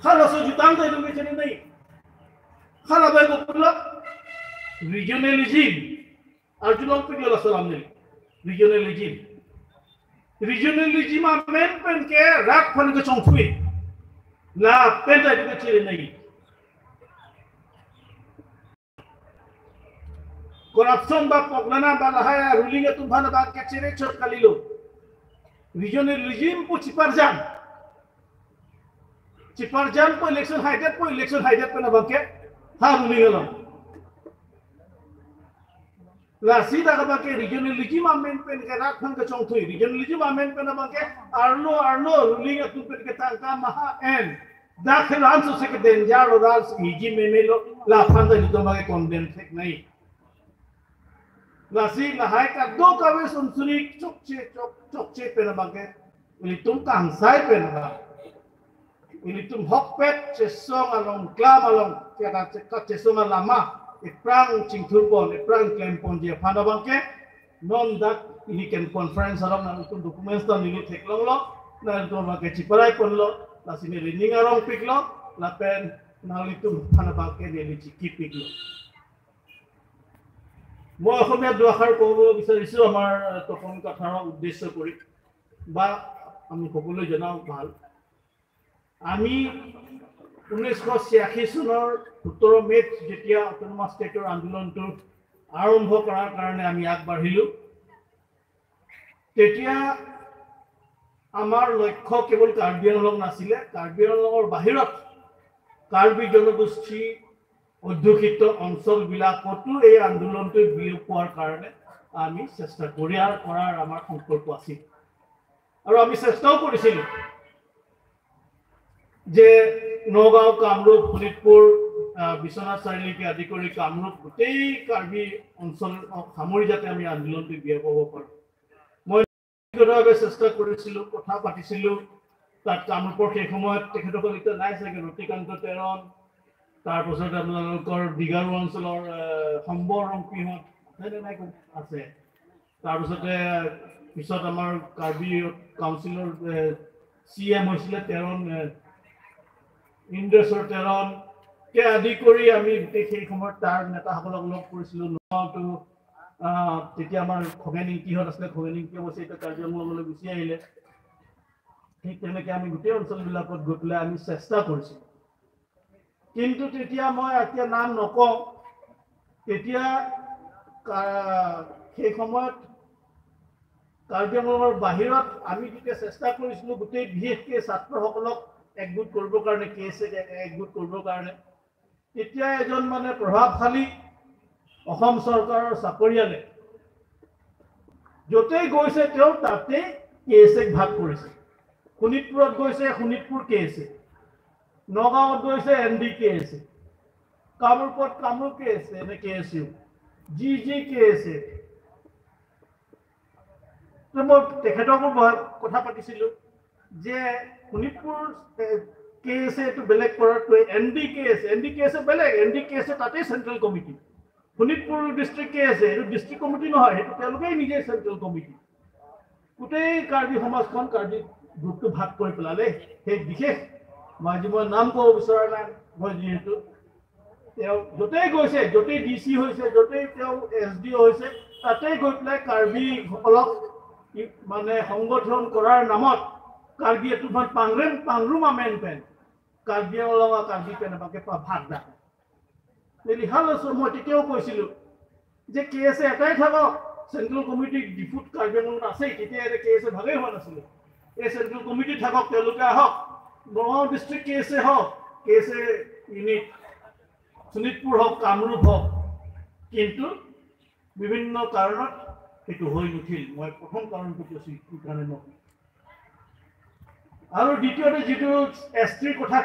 खालासो जुतांग दे दुमे चने नहीं खाला बाय को पुला regionalism अर्जुनों पे जो लसलाम ने regionalism amendment के रात फन के चौंथुए ला पेंटा के चले नहीं corruption ba poglana ba lahaya ruling itu bhana ba ke chere chot kalilo regionalism pu ciparjan po election haided pe na ba ke ha ruling lo la sida ka ba ke regionalism amendment ke rat phang ke chong thui regionalism amendment pe na ba ke arlo ruling itu pe ke tangka maha en dakhil ansu se ke danger odal hiji memelo la phang de to ba ke condemn thek nahi Nasi lahai ka do kawe sunsuri chokche pe na bangke ili tum kangsai pe na ba ili tum hokpet chesong along klam along ka chesong alama iprang chingthurpon iprang klempon je phana bangke non dak ini ken conference along na tum documents ta nili theklong lo na to bangke chiparai ponlo nasi ni ring arong piklo la pen na li tum phana bangke nili chiki piklo মই অসমীয়া দুআষাৰ ক'ব বিচাৰিছো আমাৰ তপন কথাৰ উদ্দেশ্য কৰি বা আমি সকলোৱে জনাও ভাল আমি 1986 চনৰ 17 মেত যেতিয়া অটোনমাস ষ্টেটৰ আন্দোলনটো আৰম্ভ কৰাৰ কাৰণে আমি আগবাঢ়িলো তেতিয়া আমাৰ লক্ষ্য কেৱল কাৰ্বি আংলং নাছিলে কাৰ্বি আংলঙৰ বাহিৰত কাৰ্বি জনগোষ্ঠী অধ্যুষিত অঞ্চল বিলাকতো এই আন্দোলনটো বিয়পোৱাৰ কাৰণে আমি চেষ্টা কৰাৰ আমাৰ সংকল্প আছিল আৰু আমি চেষ্টাও কৰিছিল যে নগাঁও কামৰূপ ফৰিদপুৰ বিশ্বনাথ চাৰিআলিকে আদি কৰি কামৰূপ গোটেই কাৰ্বি অঞ্চল সামৰি যাতে আমি আন্দোলনটো বিয়পাব পাৰোঁ মই ব্যক্তিগতভাৱে চেষ্টা কৰিছিলো কথা পাতিছিলো তাত কামৰূপৰ সেই সময়ত তেখেতসকল এতিয়া নাই চাগে ৰতিকান্ত তেৰণ তাৰপিছত আপোনালোকৰ দিগাৰু অঞ্চলৰ সম্বৰ ৰংপিহঁত নাই আছে তাৰপিছতে পিছত আমাৰ কাৰ্বি কাউন্সিলৰ CM হৈছিলে তেৰণ ইন্দ্ৰেশ্বৰ তেৰণ কে আদি কৰি আমি সেই সময়ত তাৰ নেতাসকলক লগ কৰিছিলো নটো তেতিয়া আমাৰ খগেনিংকিহঁত আছিলে খগেনিংকি অৱশ্যে এতিয়া কাৰ্বি আংলঙলৈ গুচি আহিলে ঠিক তেনেকৈ আমি গোটেই অঞ্চলবিলাকত গৈ পেলাই আমি চেষ্টা কৰিছিলোঁ কিন্তু তেতিয়া মই এতিয়া নাম নকওঁ তেতিয়া সেই সময়ত কাৰ্বি আংলঙৰ বাহিৰত আমি যেতিয়া চেষ্টা কৰিছিলোঁ গোটেই বিশেষকৈ ছাত্ৰসকলক একগোট কৰিবৰ কাৰণে একগোট কৰিবৰ কাৰণে তেতিয়া এজন মানে প্ৰভাৱশালী অসম চৰকাৰৰ চাকৰিয়ালে য'তেই গৈছে তেওঁ তাতেই কেএছএক ভাগ কৰিছে শোণিতপুৰত গৈছে শোণিতপুৰ কেএছএ নগাঁৱত গৈছে NDKSA কামৰূপত কামৰূপ কেএছএ এনে KSU GGKSA মই তেখেতকৰ কথা পাতিছিলোঁ যে শোণিতপুৰ KSA টো বেলেগ কৰাতকৈ NDKSA বেলেগ NDKSA তাতেই central committee Sonitpur district KSA এইটো ডিষ্ট্ৰিক্ট কমিটি নহয় সেইটো তেওঁলোকেই নিজে চেণ্ট্ৰেল কমিটি গোটেই কাৰ্বি সমাজখন কাৰ্বি গ্ৰুপটো ভাগ কৰি পেলালে সেই বিশেষ মই নাম ক'ব বিচৰা নাই মই যিহেতু তেওঁ য'তেই গৈছে য'তেই DC হৈছে য'তেই তেওঁ SDO হৈছে তাতেই গৈ পেলাই কাৰ্বিসকলক মানে সংগঠন কৰাৰ নামত কাৰ্বি এইটো পাংৰুম আমেণ্ডমেণ্ট কাৰ্বি আংলং কাৰ্বি কেনেবাকে ভাগ দা লিখালৈছো মই তেতিয়াও কৈছিলোঁ যে KSA এটাই থাকক চেণ্ট্ৰেল কমিটি ডিপুট কাৰ্বি আংলঙত আছেই তেতিয়া KSA ভাগেই হোৱা নাছিলে এই চেণ্ট্ৰেল কমিটি থাকক তেওঁলোকে আহক নগাঁও ডিষ্ট্ৰিক্ট KSA হওক KSA ইউনিট শোণিতপুৰ হওক কামৰূপ হওক কিন্তু বিভিন্ন কাৰণত সেইটো হৈ নুঠিল মই প্ৰথম কাৰণটো কৈছোঁ কি কাৰণে নহয় আৰু দ্বিতীয়তে যিটো STৰ কথা